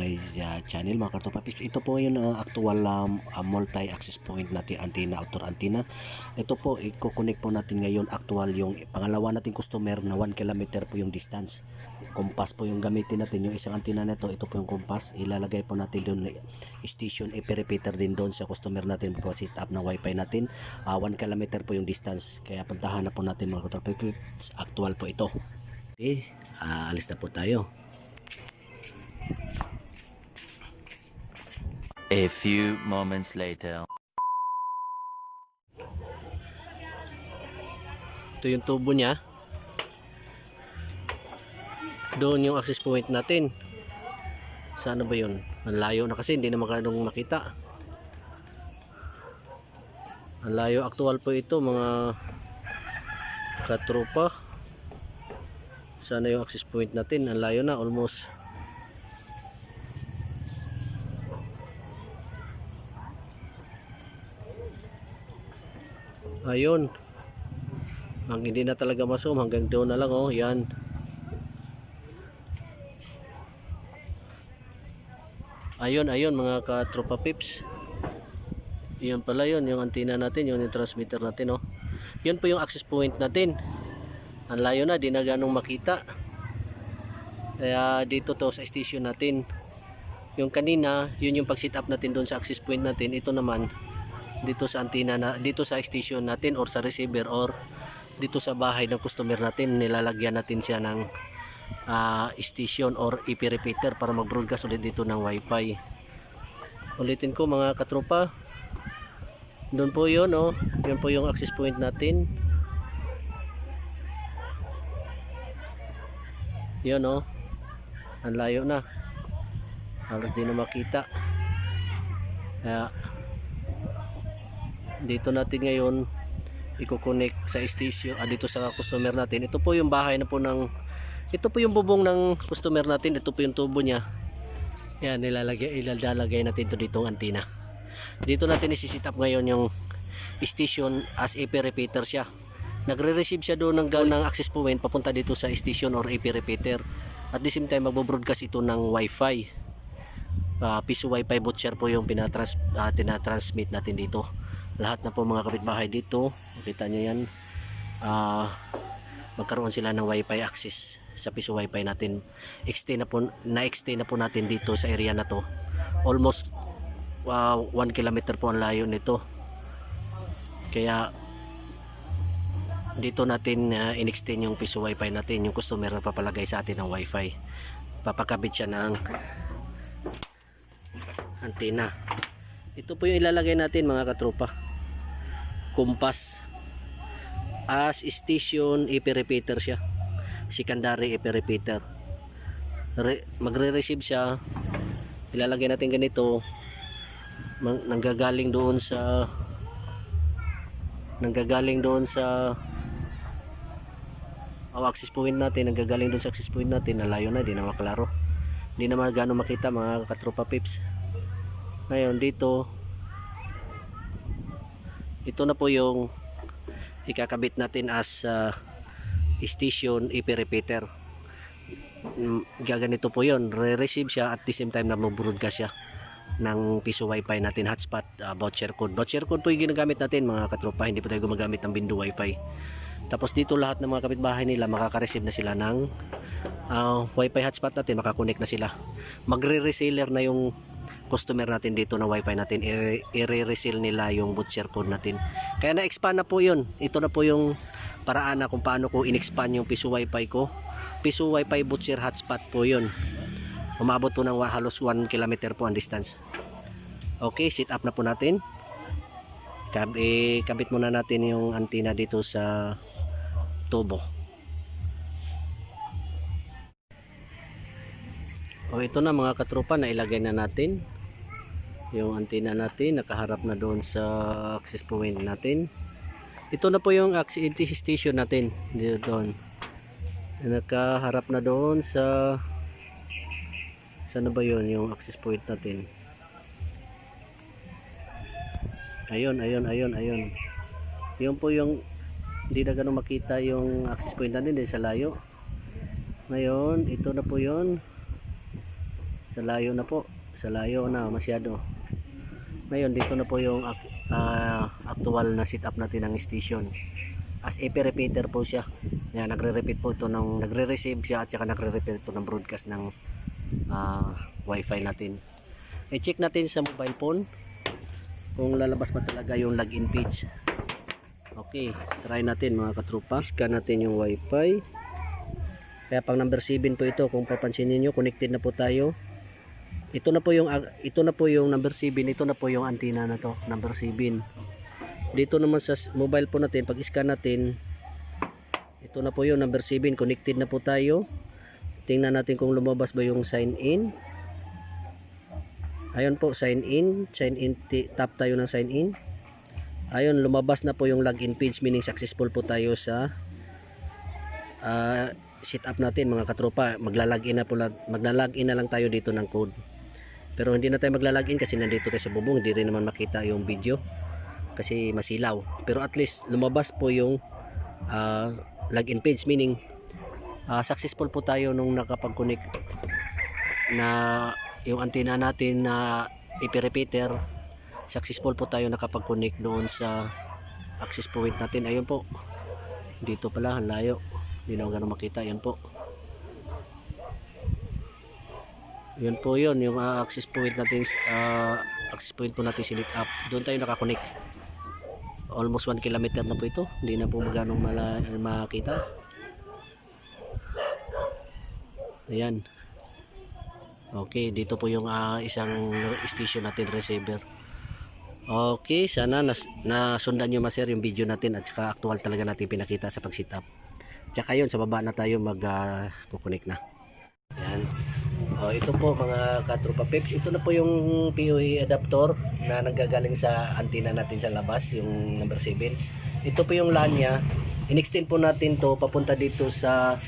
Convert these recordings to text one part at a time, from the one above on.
my channel mga katropa pips. Ito po yung actual multi-access point natin antenna, outdoor antenna. Ito po i-connect po natin ngayon actual yung pangalawa nating customer na 1 kilometer po yung distance. Compass po yung gamitin natin, yung isang antenna nito, ito po yung compass. Ilalagay po natin doon station repeater din doon sa customer natin po set up ng wifi natin. 1 kilometer po yung distance, kaya puntahan na po natin mga katropa pips. Actual po ito. Okay, alis na po tayo. A few moments later. Ito yung tubo niya. Doon yung access point natin. Saan ba yun? Ang layo na kasi, hindi na masyadong makita. Ang layo actual po ito mga katropa. Sana yung access point natin. Ang layo na, almost. Ayun. Ang hindi na talaga masum, hanggang doon na lang, oh, yan. Ayun mga katropa pips. Yan pala yun, yung antenna natin, yung transmitter natin, oh. Yun po yung access point natin. Ang layo na, di na ganong makita. Kaya dito to sa station natin. Yung kanina, yun yung pag set up natin doon sa access point natin. Ito naman dito sa antenna na, dito sa station natin or sa receiver or dito sa bahay ng customer natin, nilalagyan natin siya ng station or IP repeater para mag-broadcast ulit dito ng wifi. Ulitin ko mga katropa, doon po yun, oh. Yun po yung access point natin. Yun, oh. Ang layo na, halos di na makita. Kaya dito natin ngayon i-connect sa station, dito sa customer natin. Ito po yung bahay na po ng, ito po yung bubong ng customer natin. Ito po yung tubo niya. Yan, ilalagay natin ito ditong antenna. Dito natin isi-set up ngayon yung station as IP repeater siya. Nagre-receive siya doon ng access point papunta dito sa station or IP repeater. At the same time magbo-broadcast ito ng wifi. Piso wifi boot share po yung tinatransmit natin dito. Lahat na po mga kapitbahay dito, makita nyo yan, magkaroon sila ng wifi access sa piso wifi natin. Na-extend na po natin dito sa area na to. Almost 1 kilometer po ang layo nito. Kaya dito natin in-extend yung piso wifi natin. Yung customer na papalagay sa atin ng wifi, papakabit siya ng antenna. Ito po yung ilalagay natin mga katropa, compass as station IP repeater siya, secondary IP repeater. Magre-receive siya, ilalagay natin ganito, nanggagaling doon sa access point natin, nanggagaling doon sa access point natin. Nalayo na, di na maklaro, di na magano makita mga katropa pips. Ngayon dito, ito na po yung ikakabit natin as station IP repeater. Gaganito po yun, re-receive siya at the same time na mag-broadcast siya ng piso wifi natin, hotspot, voucher code. Voucher code po yung ginagamit natin mga katropa, hindi po tayo gumagamit ng Bindu wifi. Tapos dito lahat ng mga kapitbahay nila makaka-receive na sila ng wifi hotspot natin, makakonect na sila. Magre-reseller na yung customer natin dito na wifi natin, i-resell nila yung voucher code natin. Kaya na-expand na po yun. Ito na po yung paraan na kung paano ko in-expand yung piso wifi ko. Piso wifi voucher hotspot po yun. Umabot po ng halos 1 kilometer po ang distance. Okay, set up na po natin. Kabit muna natin yung antenna dito sa tubo. O ito na mga katropa, na ilagay na natin yung antenna natin, nakaharap na doon sa access point natin. Ito na po yung access station natin dito doon. Nakaharap na doon sa, sana ba yun yung access point natin? Ayun. Yun po yung hindi na ganun makita yung access point natin dahil sa layo. Ngayon, ito na po yun. Sa layo na po. Sa layo na masyado. Ngayon dito na po yung actual na setup natin ng station. As AP repeater po siya. Yan, nagre-repeat po ito ng nagre-receive siya at saka nagre-repeat po ng broadcast ng wifi natin. I-check natin sa mobile phone kung lalabas pa talaga yung login page. Okay, try natin mga katropa. Scan natin yung wifi. Kaya pang number 7 po ito, kung papansinin niyo, connected na po tayo. Ito na po yung number 7, ito na po yung antenna na to, number 7. Dito naman sa mobile phone natin, pag scan natin, ito na po yung number 7, connected na po tayo. Tingnan natin kung lumabas ba yung sign in. Ayun po, sign in, tap tayo ng sign in. Ayun, lumabas na po yung login page, meaning successful po tayo sa setup natin mga katropa. Maglalagin na lang tayo dito ng code. Pero hindi na tayo maglalagin kasi nandito tayo sa bubong, hindi rin naman makita yung video kasi masilaw. Pero at least lumabas po yung login page, meaning successful po tayo nung nakapag-connect na yung antenna natin na IP repeater. Successful po tayo nakapag-connect doon sa access point natin. Ayun po, dito pala, ang layo, hindi na ganun makita. Yan po, yun po yun yung access point natin, access point po natin silit up. Doon tayo nakakonect. Almost 1 kilometer na po ito, hindi na po ganong makita. Ayan. Okay, dito po yung isang station natin, receiver. Okay, sana nasundan nyo maser yung video natin at saka actual talaga natin pinakita sa pag-setup. Tsaka yun, sa baba na tayo mag-connect na. Ayan. Ito po mga katropa pips, ito na po yung PoE adapter na nanggagaling sa antenna natin sa labas, yung number 7. Ito po yung LAN nya. In-extend po natin to papunta dito sa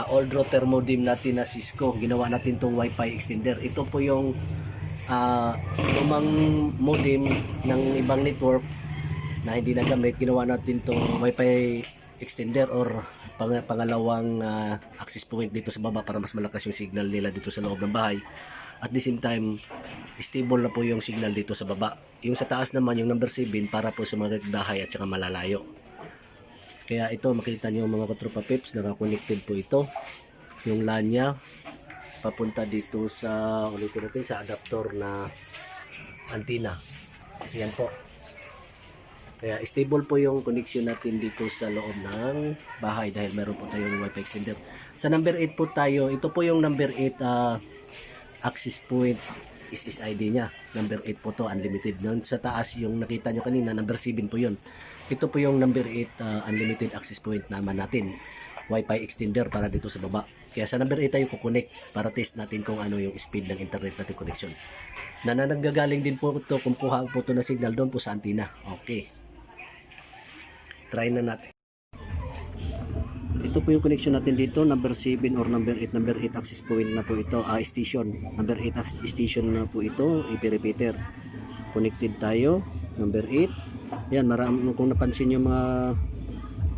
old router modem natin na Cisco. Ginawa natin tong Wi-Fi extender. Ito po yung lumang modem ng ibang network na hindi nagamit. Ginawa natin tong Wi-Fi extender or pangalawang access point dito sa baba para mas malakas yung signal nila dito sa loob ng bahay. At the same time, stable na po yung signal dito sa baba. Yung sa taas naman, yung number 7, para po sa mga bahay at saka malalayo. Kaya ito, makita nyo mga katropa pips, naka-connected po ito. Yung LAN nya papunta dito sa, ulitin natin, sa adapter na antenna. Yan po. Kaya stable po yung connection natin dito sa loob ng bahay dahil meron po tayong Wi-Fi extender. Sa number 8 po tayo, ito po yung number 8 access point SSID nya. Number 8 po to, unlimited. Noon sa taas yung nakita nyo kanina, number 7 po yun. Ito po yung number 8 unlimited access point naman natin. Wi-Fi extender para dito sa baba. Kaya sa number 8 tayo kukonect para test natin kung ano yung speed ng internet natin connection. Na naggagaling din po ito, kung kuha po ito na signal doon po sa antenna. Okay. Try na natin. Ito po yung connection natin dito, number 7 or number 8. Number 8 access point na po ito, station. Number 8 station na po ito, IP repeater. Connected tayo, number 8. Yan, marami, kung napansin yung mga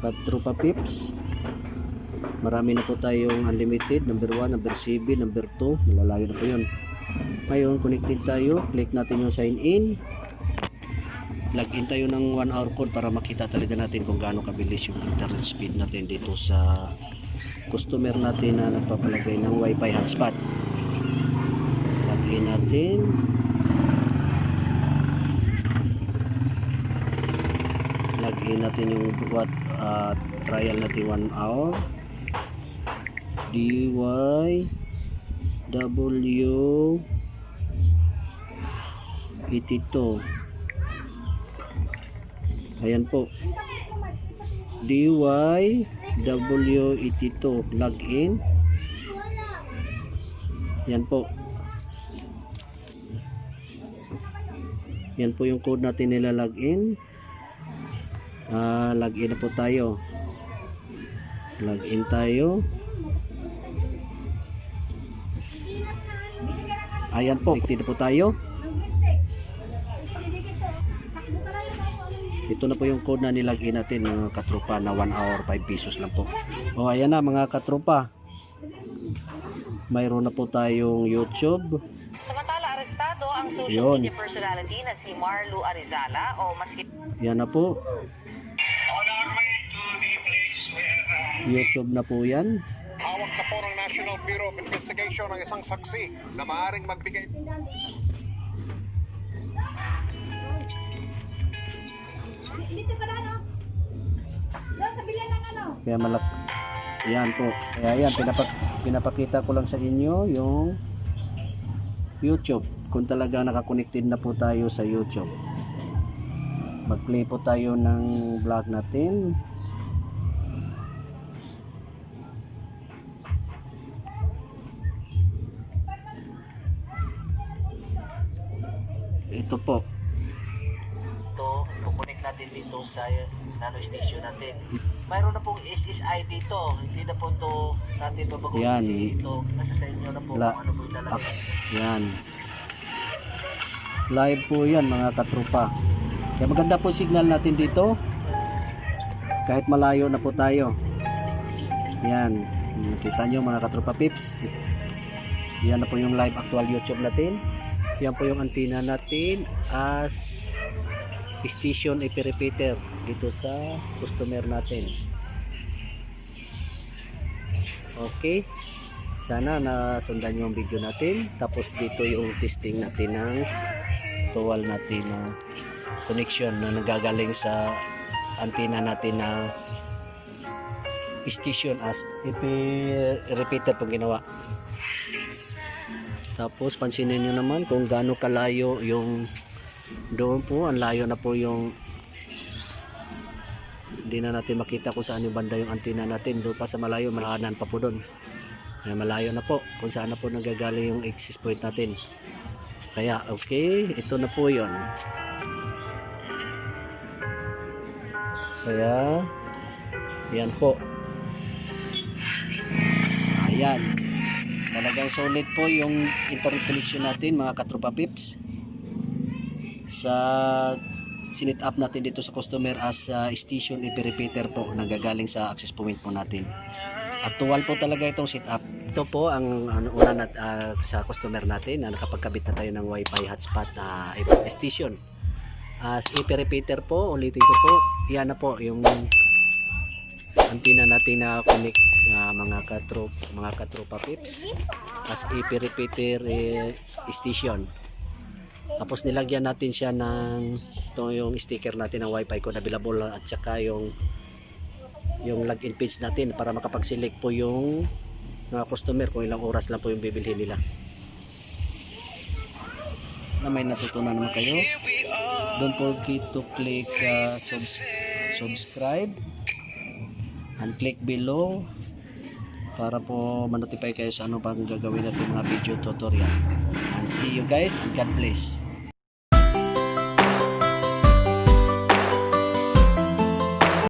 katropa pips, marami na po tayong unlimited, number 1, number 7, number 2, malalayo na po yun. Ngayon, connected tayo, click natin yung sign in. Login tayo ng 1 hour code para makita talaga natin kung gaano kabilis yung internet speed natin dito sa customer natin na nagpapalagay ng Wi-Fi hotspot. Login natin. Login natin yung trial natin 1 hour. DYW82. Ayan po, DYW82 login. Yan po. Yan po yung code natin nila login. Login na po tayo. Login tayo. Ayan po, connected po tayo. Ito na po yung code na nilagay natin mga katropa na 1 hour 5 pesos lang po. O ayan na mga katropa. mayroon na po tayong YouTube. Samantala, arestado ang social Yun. media personality na si Marlu Arizala o maski Yan na po. YouTube na po yan. Hawak na po ng National Bureau of Investigation ang isang saksi na maaaring magbigay. Dito pa na, ano? Doon sa bilan ng ano? Kaya yan po. Kaya yan, pinapakita ko lang sa inyo yung YouTube. Kung talaga nakakonected na po tayo sa YouTube. Mag-play po tayo ng vlog natin. Ito po. Ito, kukunik natin dito sa nano station natin. Mayroon na pong SSI dito. Hindi na po ito natin babaguhin Yan. kasi ito nasa sa inyo na po kung ano po ilalagay. Yan. Live po yan mga katropa. Kaya maganda po signal natin dito. Kahit malayo na po tayo. Yan. Nakita nyo mga katropa pips. Yan na po yung live actual YouTube natin. Yan po yung antenna natin as station IP repeater dito sa customer natin. Okay. Sana nasundan yung video natin. Tapos dito yung testing natin ng tuwal natin na connection na nagagaling sa antenna natin na station as IP repeater pong ginawa. Tapos pansinin nyo naman kung gaano kalayo yung doon po, ang layo na po yung hindi na natin makita kung saan yung banda yung antenna natin. Doon pa sa malayo, malaanan pa po doon. Ay, malayo na po kung saan na po nagagaling yung access point natin. Kaya okay, ito na po yon. Kaya yan po. Ayan. Talagang solid po yung internet connection natin mga katropa pips. Sa sinit up natin dito sa customer as station IP repeater po nanggagaling sa access point po natin. Actual po talaga itong setup. Ito po ang una sa customer natin na nakapagkabit na tayo ng Wi-Fi hotspot station. As IP repeater po, ulitin ko po, yan na po yung antenna natin na connect mga katropa pips as IP repeater station. Tapos nilagyan natin siya ng ito yung sticker natin ng Wi-Fi code available at saka yung login page natin para makapag-select po yung mga customer kung ilang oras lang po yung bibilhin nila. Na may natutunan naman kayo. Don't forget to click subscribe and click below para po manotify kayo sa ano pang gagawin natin mga video tutorial. And see you guys and God bless.